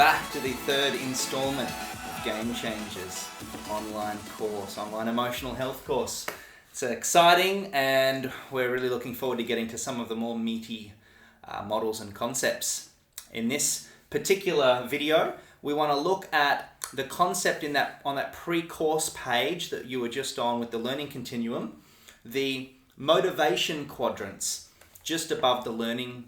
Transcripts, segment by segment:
back to the third installment of Game Changers online emotional health course. It's exciting and we're really looking forward to getting to some of the more meaty models and concepts. In this particular video, we want to look at the concept on that pre-course page that you were just on with the learning continuum, the motivation quadrants just above the learning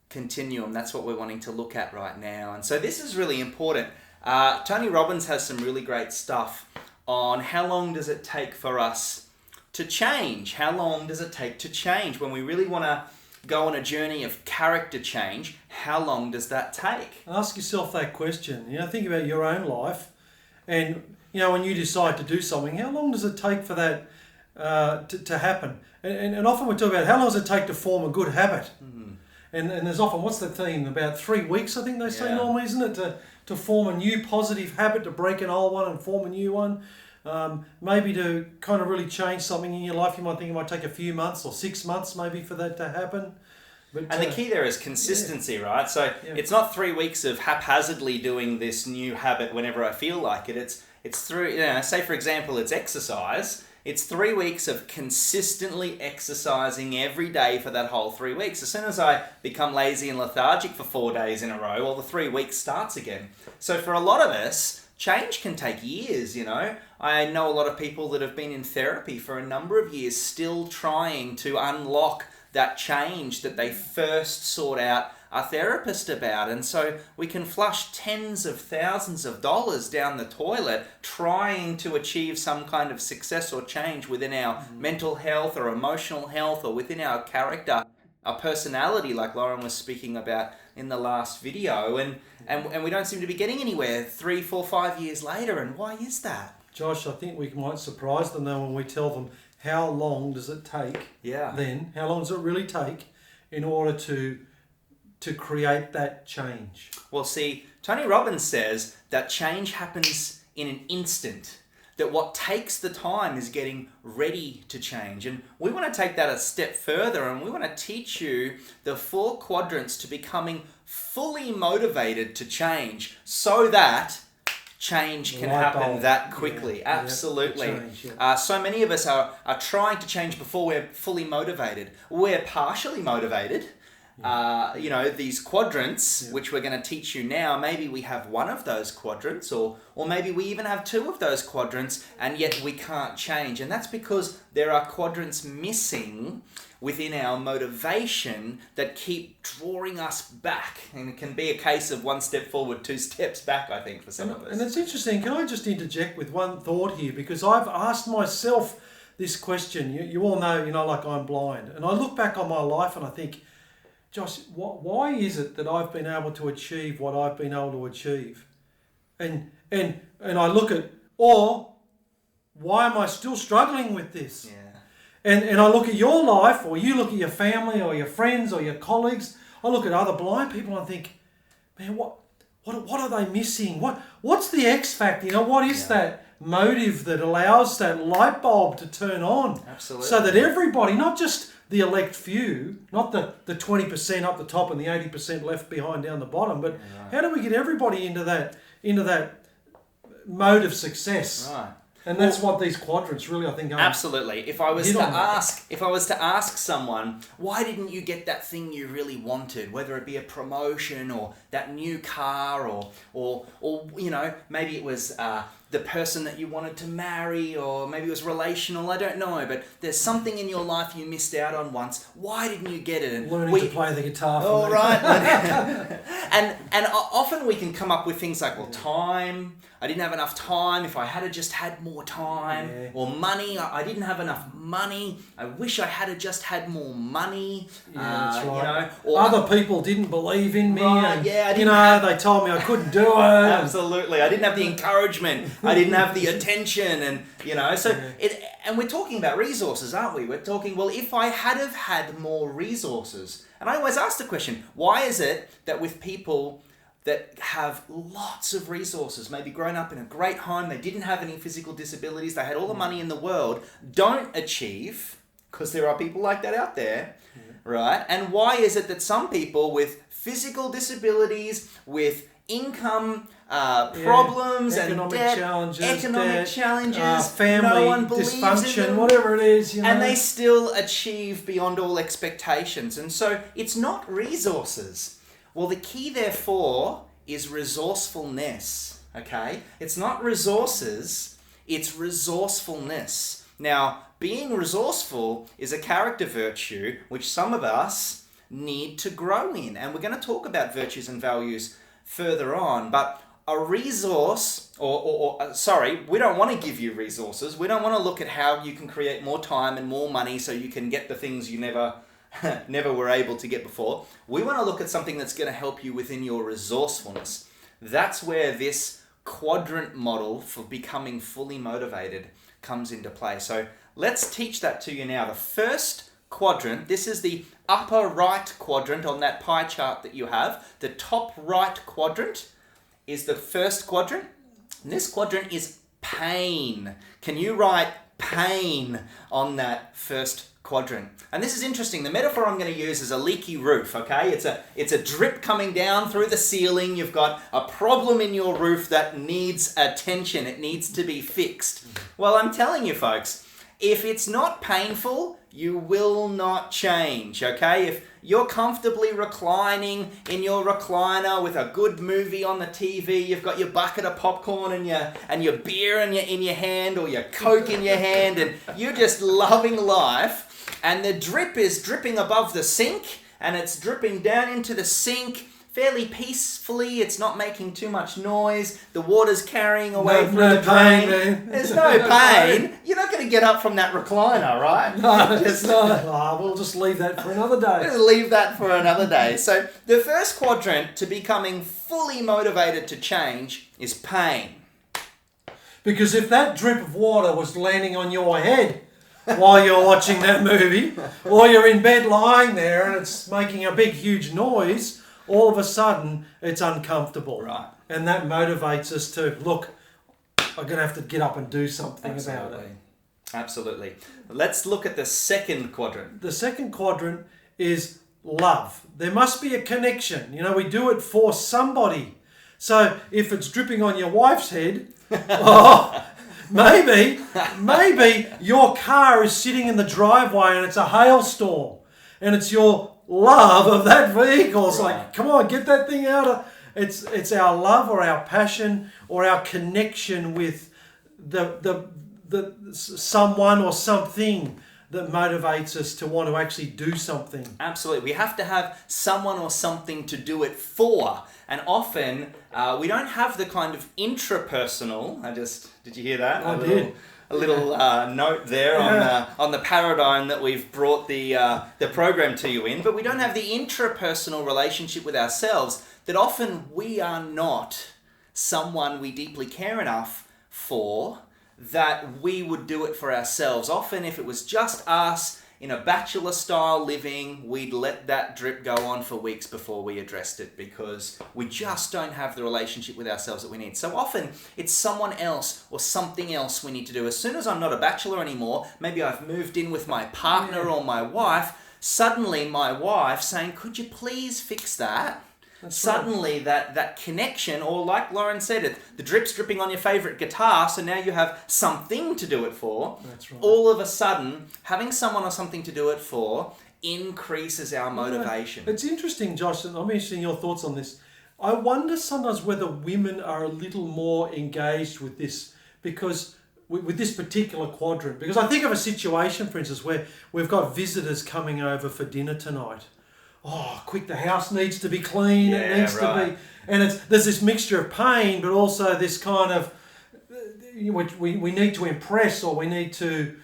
continuum. That's what we're wanting to look at right now. And so this is really important. Tony Robbins has some really great stuff on how long does it take for us to change? How long does it take to change? When we really want to go on a journey of character change, how long does that take? Ask yourself that question. Think about your own life, and when you decide to do something, how long does it take for that to happen? And often we talk about how long does it take to form a good habit. And there's often, what's the theme? About 3 weeks, I think they say normally, isn't it? To form a new positive habit, to break an old one and form a new one. Maybe to kind of really change something in your life, you might think it might take a few months or 6 months maybe for that to happen. But, and the key there is consistency, right? So it's not 3 weeks of haphazardly doing this new habit whenever I feel like it. It's through, say for example, it's exercise. It's 3 weeks of consistently exercising every day for that whole 3 weeks. As soon as I become lazy and lethargic for 4 days in a row, well, the 3 weeks starts again. So for a lot of us, change can take years, I know a lot of people that have been in therapy for a number of years still trying to unlock that change that they first sought out a therapist about. And so we can flush tens of thousands of dollars down the toilet trying to achieve some kind of success or change within our mental health or emotional health or within our character, our personality, like Lauren was speaking about in the last video. And we don't seem to be getting anywhere 3, 4, 5 years later. And why is that? Josh, I think we might surprise them though when we tell them how long does it take then, how long does it really take in order to create that change? Well, see, Tony Robbins says that change happens in an instant, that what takes the time is getting ready to change. And we want to take that a step further, and we want to teach you the 4 quadrants to becoming fully motivated to change so that change can happen that quickly. Absolutely. So many of us are trying to change before we're fully motivated. We're partially motivated. These quadrants, which we're going to teach you now, maybe we have one of those quadrants or maybe we even have 2 of those quadrants, and yet we can't change. And that's because there are quadrants missing within our motivation that keep drawing us back. And it can be a case of 1 step forward, 2 steps back, I think, for some of us. And it's interesting. Can I just interject with one thought here? Because I've asked myself this question. You all know, like I'm blind. And I look back on my life and I think, Josh, why is it that I've been able to achieve what I've been able to achieve? And I look at, or why am I still struggling with this? And I look at your life, or you look at your family or your friends or your colleagues. I look at other blind people and I think, man, what are they missing? What's the X factor? What is that motive that allows that light bulb to turn on? Absolutely. So that everybody, not just the elect few, not the 20% up the top and the 80% left behind down the bottom, but how do we get everybody into that mode of success? Right. And that's what these quadrants really, I think, are. Absolutely. If I was to ask someone, why didn't you get that thing you really wanted, whether it be a promotion or that new car or maybe it was the person that you wanted to marry, or maybe it was relational, I don't know, but there's something in your life you missed out on once. Why didn't you get it? And learning to play the guitar. All right. and often we can come up with things like, time. I didn't have enough time. If I had just had more time, or money. I didn't have enough money. I wish I had just had more money. That's right. Or other people didn't believe in me. Right, and, they told me I couldn't do it. Absolutely. I didn't have the encouragement. I didn't have the attention, and we're talking about resources, aren't we? We're talking, well, if I had have had more resources, and I always ask the question, why is it that with people that have lots of resources, maybe grown up in a great home, they didn't have any physical disabilities, they had all the money in the world, don't achieve, because there are people like that out there, right? And why is it that some people with physical disabilities, with income problems and economic debt, challenges, family no one believes dysfunction, in them, whatever it is, and they still achieve beyond all expectations. And so it's not resources. Well, the key therefore is resourcefulness, okay? It's not resources, it's resourcefulness. Now, being resourceful is a character virtue which some of us need to grow in. And we're going to talk about virtues and values further on. But a resource, we don't want to give you resources. We don't want to look at how you can create more time and more money so you can get the things you never were able to get before. We want to look at something that's going to help you within your resourcefulness. That's where this quadrant model for becoming fully motivated comes into play. So let's teach that to you now. The first quadrant, this is the upper right quadrant on that pie chart that you have. The top right quadrant is the first quadrant. And this quadrant is pain. Can you write pain on that first quadrant? And this is interesting. The metaphor I'm going to use is a leaky roof, okay? It's a drip coming down through the ceiling. You've got a problem in your roof that needs attention. It needs to be fixed. Well, I'm telling you folks, if it's not painful, you will not change, okay? If you're comfortably reclining in your recliner with a good movie on the TV, you've got your bucket of popcorn and your beer in your hand, or your Coke in your hand, and you're just loving life, and the drip is dripping above the sink, and it's dripping down into the sink fairly peacefully. It's not making too much noise. The water's carrying away from the pain, drain. man. There's no pain. You're not going to get up from that recliner, right? No, it's not. We'll just leave that for another day. We'll leave that for another day. So the first quadrant to becoming fully motivated to change is pain. Because if that drip of water was landing on your head while you're watching that movie, or you're in bed lying there and it's making a big, huge noise, all of a sudden it's uncomfortable. Right. And that motivates us to, look, I'm going to have to get up and do something about it. Absolutely. Let's look at the second quadrant. The second quadrant is love. There must be a connection. You know, we do it for somebody. So if it's dripping on your wife's head, maybe your car is sitting in the driveway and it's a hailstorm and it's your love of that vehicle. It's like, come on, get that thing out of... It's our love or our passion or our connection with the someone or something that motivates us to want to actually do something. Absolutely. We have to have someone or something to do it for. And often we don't have the kind of intrapersonal... Did you hear that? I did. A little note there on the paradigm that we've brought the program to you in, but we don't have the intrapersonal relationship with ourselves, that often we are not someone we deeply care enough for that we would do it for ourselves. Often if it was just us in a bachelor style living, we'd let that drip go on for weeks before we addressed it, because we just don't have the relationship with ourselves that we need. So often it's someone else or something else we need to do. As soon as I'm not a bachelor anymore, maybe I've moved in with my partner or my wife, suddenly my wife saying, could you please fix that? That's Suddenly that connection, or like Lauren said, the drip's dripping on your favourite guitar, so now you have something to do it for. That's right. All of a sudden, having someone or something to do it for increases our motivation. It's interesting, Josh, and I'm interested in your thoughts on this. I wonder sometimes whether women are a little more engaged with this, because with this particular quadrant. Because I think of a situation, for instance, where we've got visitors coming over for dinner tonight. Oh, quick, the house needs to be clean, it needs to be... And there's this mixture of pain, but also this kind of... We need to impress, or we need to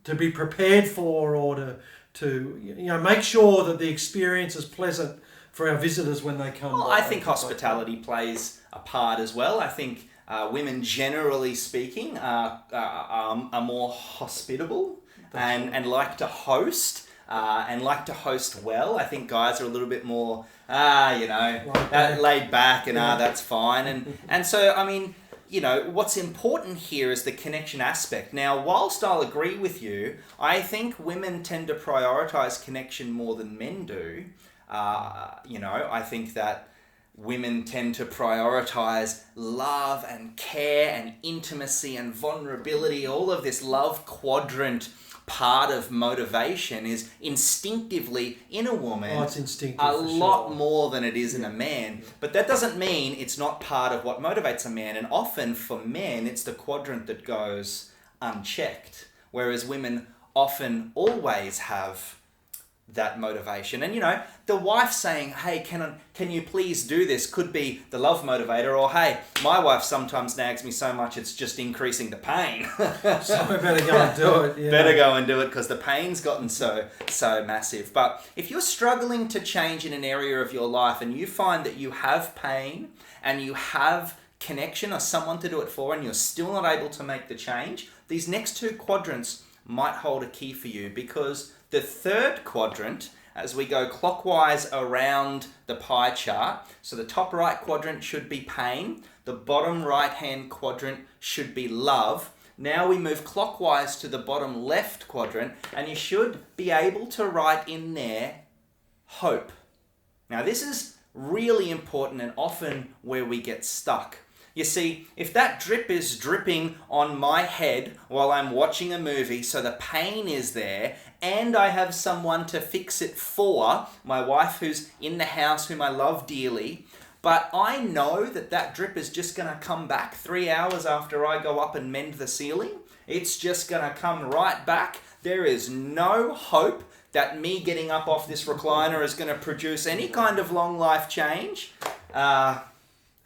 be prepared for, or to make sure that the experience is pleasant for our visitors when they come. Well, I think hospitality plays a part as well. I think women, generally speaking, are more hospitable and like to host. And like to host well. I think guys are a little bit more, laid back and that's fine. And so, I mean, what's important here is the connection aspect. Now, whilst I'll agree with you, I think women tend to prioritize connection more than men do. I think that women tend to prioritize love and care and intimacy and vulnerability. All of this love quadrant part of motivation is instinctively in a woman. Oh, it's instinctive. A lot sure. more than it is in a man. But that doesn't mean it's not part of what motivates a man. And often for men, it's the quadrant that goes unchecked. Whereas women often always have that motivation. And the wife saying, hey, can you please do this, could be the love motivator. Or, hey, my wife sometimes nags me so much it's just increasing the pain. So we better go and do it. Yeah. Better go and do it because the pain's gotten so massive. But if you're struggling to change in an area of your life and you find that you have pain and you have connection or someone to do it for and you're still not able to make the change, these next two quadrants might hold a key for you, because the third quadrant, as we go clockwise around the pie chart, so the top right quadrant should be pain, the bottom right hand quadrant should be love. Now we move clockwise to the bottom left quadrant, and you should be able to write in there hope. Now this is really important and often where we get stuck. You see, if that drip is dripping on my head while I'm watching a movie, so the pain is there, and I have someone to fix it for, my wife who's in the house, whom I love dearly, but I know that drip is just going to come back 3 hours after I go up and mend the ceiling. It's just going to come right back. There is no hope that me getting up off this recliner is going to produce any kind of long life change.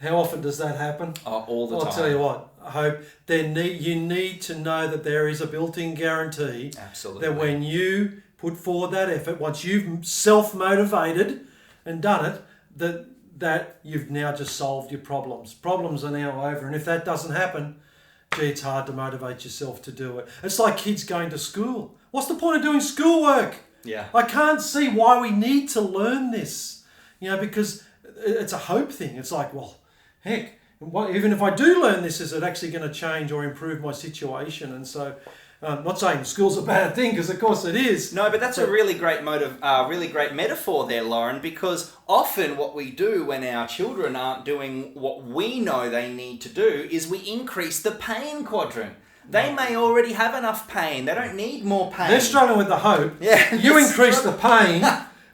How often does that happen? Oh, all the time. I'll tell you what, I hope you need to know that there is a built-in guarantee. Absolutely. That when you put forward that effort, once you've self-motivated and done it, that you've now just solved your problems. Problems are now over. And if that doesn't happen, gee, it's hard to motivate yourself to do it. It's like kids going to school. What's the point of doing schoolwork? Yeah. I can't see why we need to learn this, because it's a hope thing. It's like, well, heck, even if I do learn this, is it actually going to change or improve my situation? And so, not saying school's a bad thing, because of course it is. No, but that's a really great really great metaphor there, Lauren, because often what we do when our children aren't doing what we know they need to do is we increase the pain quadrant. They may already have enough pain. They don't need more pain. They're struggling with the hope. Yeah. You increase the pain.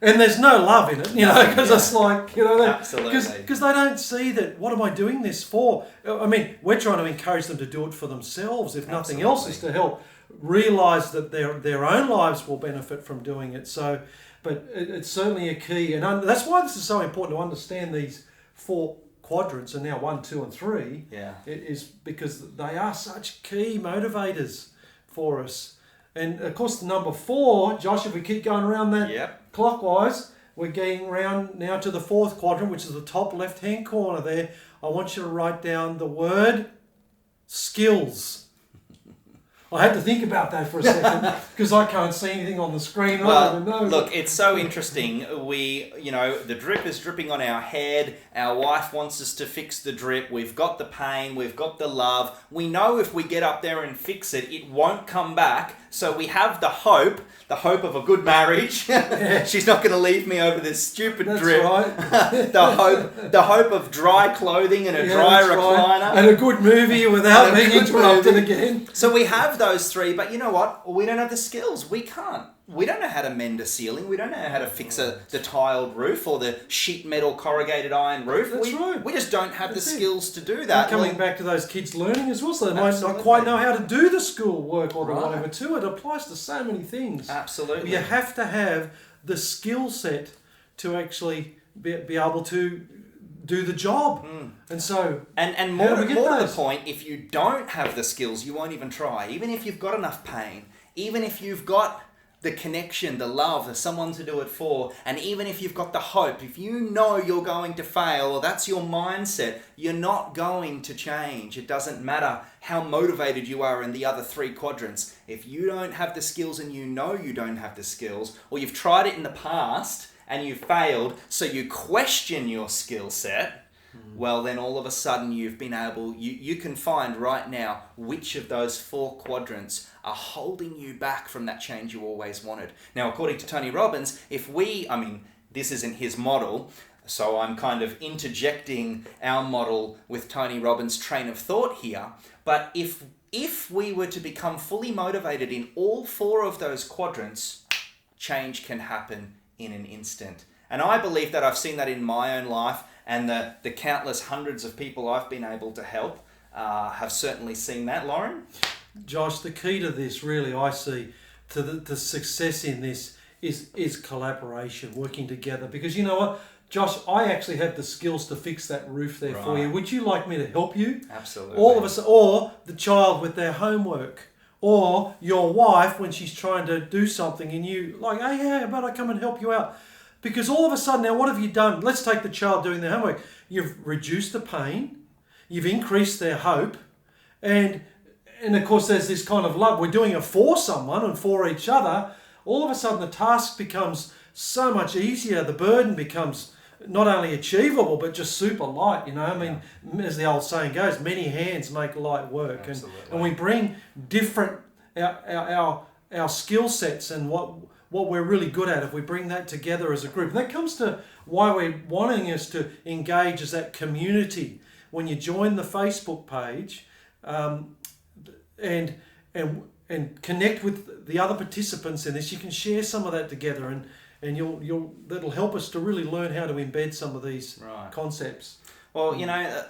And there's no love in it, because it's like, Absolutely. Because they don't see that, what am I doing this for? I mean, we're trying to encourage them to do it for themselves, if nothing else, is to help realise that their own lives will benefit from doing it. So, but it's certainly a key. And that's why this is so important to understand these four quadrants, and now 1, 2 and 3, is because they are such key motivators for us. And of course, the number 4, Josh, if we keep going around that clockwise, we're getting round now to the fourth quadrant, which is the top left-hand corner there. I want you to write down the word skills. I had to think about that for a second because I can't see anything on the screen. Look, it's so interesting. The drip is dripping on our head. Our wife wants us to fix the drip. We've got the pain. We've got the love. We know if we get up there and fix it, it won't come back. So we have the hope of a good marriage. She's not going to leave me over this stupid drip. Right. the hope of dry clothing and a dry recliner. Right. And a good movie without being interrupted again. So we have those 3, but you know what? We don't have the skills. We can't. We don't know how to mend a ceiling. We don't know how to fix the tiled roof or the sheet metal corrugated iron roof. That's right. We just don't have the skills to do that. And coming back to those kids learning as well, so they might not quite know how to do the school work or the whatever too. It applies to so many things. Absolutely. You have to have the skill set to actually be able to do the job. And so and more to the point, if you don't have the skills, you won't even try. Even if you've got enough pain, even if you've got the connection, the love, the someone to do it for, and even if you've got the hope, if you know you're going to fail, or that's your mindset, you're not going to change. It doesn't matter how motivated you are in the other 3 quadrants. If you don't have the skills and you know you don't have the skills, or you've tried it in the past and you failed, so you question your skill set, well, then all of a sudden you've been able, you can find right now which of those 4 quadrants are holding you back from that change you always wanted. Now, according to Tony Robbins, this isn't his model, So I'm kind of interjecting our model with Tony Robbins' train of thought here. But if we were to become fully motivated in all 4 of those quadrants, change can happen in an instant. And I believe that. I've seen that in my own life, and the countless hundreds of people I've been able to help have certainly seen that. Lauren? Josh, the key to this, really, I see, to the success in this is collaboration, working together. Because you know what, Josh, I actually have the skills to fix that roof there for you. Would you like me to help you? Absolutely. All of us, or the child with their homework, or your wife when she's trying to do something and you like, hey, how about I come and help you out? Because all of a sudden, now what have you done? Let's take the child doing their homework. You've reduced the pain, you've increased their hope, and of course there's this kind of love. We're doing it for someone and for each other. All of a sudden the task becomes so much easier. The burden becomes not only achievable, but just super light, you know. I mean, as the old saying goes, many hands make light work. And we bring different, our skill sets and what we're really good at, if we bring that together as a group. And that comes to why we're wanting us to engage as that community. When you join the Facebook page, and connect with the other participants in this, you can share some of that together, and that'll help us to really learn how to embed some of these concepts. Well, you know,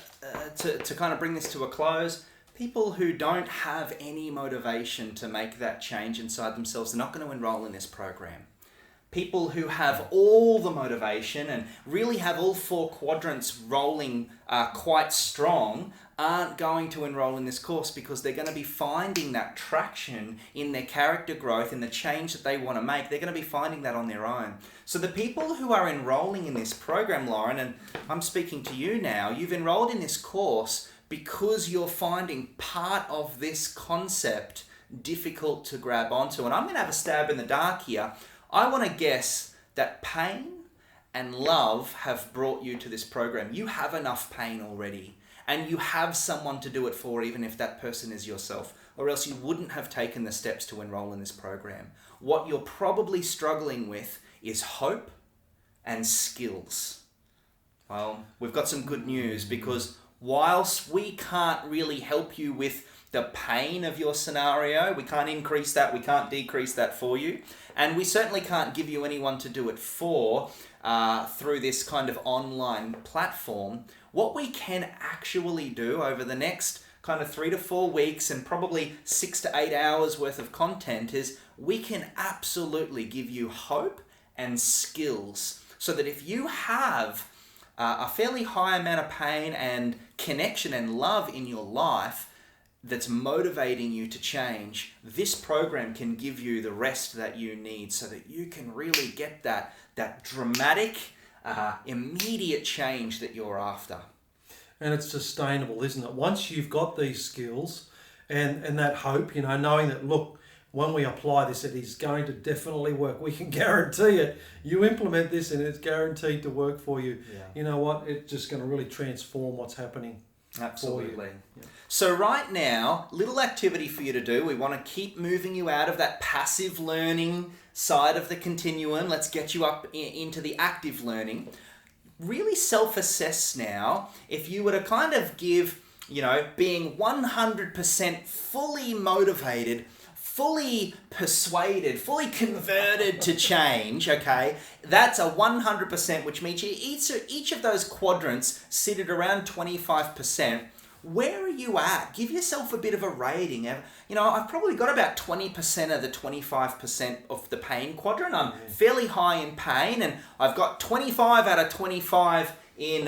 to kind of bring this to a close, people who don't have any motivation to make that change inside themselves, they're not going to enroll in this program. People who have all the motivation and really have all 4 quadrants rolling quite strong aren't going to enroll in this course, because they're going to be finding that traction in their character growth, in the change that they want to make. They're going to be finding that on their own. So the people who are enrolling in this program, Lauren, and I'm speaking to you now, you've enrolled in this course because you're finding part of this concept difficult to grab onto. And I'm going to have a stab in the dark here. I want to guess that pain and love have brought you to this program. You have enough pain already, and you have someone to do it for, even if that person is yourself, or else you wouldn't have taken the steps to enroll in this program. What you're probably struggling with is hope and skills. Well, we've got some good news, because whilst we can't really help you with the pain of your scenario, we can't increase that, we can't decrease that for you, and we certainly can't give you anyone to do it for through this kind of online platform. What we can actually do over the next kind of 3 to 4 weeks and probably 6 to 8 hours worth of content is we can absolutely give you hope and skills, so that if you have a fairly high amount of pain and connection and love in your life that's motivating you to change, this program can give you the rest that you need, so that you can really get that dramatic, immediate change that you're after. And it's sustainable, isn't it? Once you've got these skills and that hope, you know, knowing that, look, when we apply this, it is going to definitely work. We can guarantee it. You implement this and it's guaranteed to work for you. Yeah. You know what? It's just going to really transform what's happening. Absolutely. Yeah. So right now, little activity for you to do. We want to keep moving you out of that passive learning side of the continuum. Let's get you up into the active learning. Really self-assess now. If you were to kind of give, you know, being 100% fully motivated, fully persuaded, fully converted to change, okay? That's a 100%, which means each of those quadrants sit at around 25%. Where are you at? Give yourself a bit of a rating. You know, I've probably got about 20% of the 25% of the pain quadrant. I'm fairly high in pain, and I've got 25 out of 25 in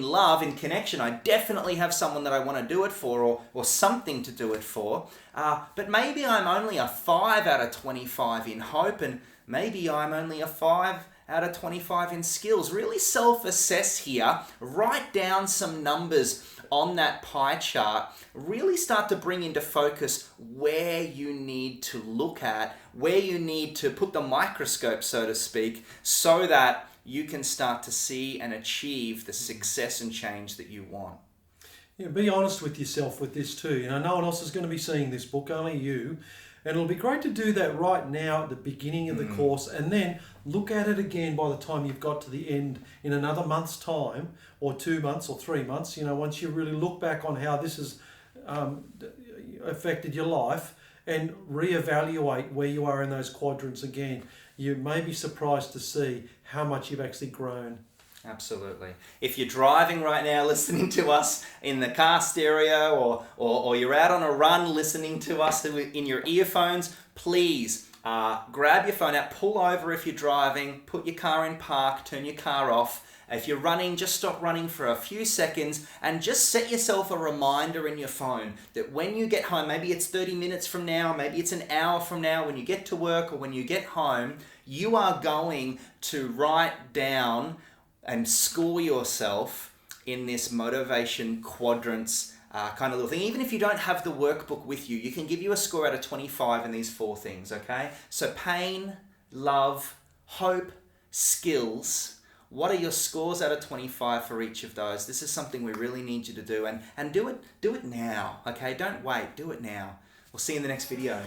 love, in connection. I definitely have someone that I want to do it for, or something to do it for. But maybe I'm only a 5 out of 25 in hope, and maybe I'm only a 5 out of 25 in skills. Really self-assess here. Write down some numbers on that pie chart. Really start to bring into focus where you need to look at, where you need to put the microscope, so to speak, so that you can start to see and achieve the success and change that you want. Yeah, be honest with yourself with this too. No one else is going to be seeing this book, only you. And it'll be great to do that right now at the beginning of the course, and then look at it again by the time you've got to the end in another month's time, or 2 months or 3 months. Once you really look back on how this has affected your life, and reevaluate where you are in those quadrants again. You may be surprised to see how much you've actually grown. Absolutely. If you're driving right now listening to us in the car stereo, or you're out on a run listening to us in your earphones, please grab your phone out, pull over if you're driving, put your car in park, turn your car off. If you're running, just stop running for a few seconds and just set yourself a reminder in your phone that when you get home, maybe it's 30 minutes from now, maybe it's an hour from now, when you get to work or when you get home, you are going to write down and score yourself in this motivation quadrants kind of little thing. Even if you don't have the workbook with you, you can give you a score out of 25 in these 4 things, okay? So pain, love, hope, skills. What are your scores out of 25 for each of those? This is something we really need you to do, and do it now, okay? Don't wait, do it now. We'll see you in the next video.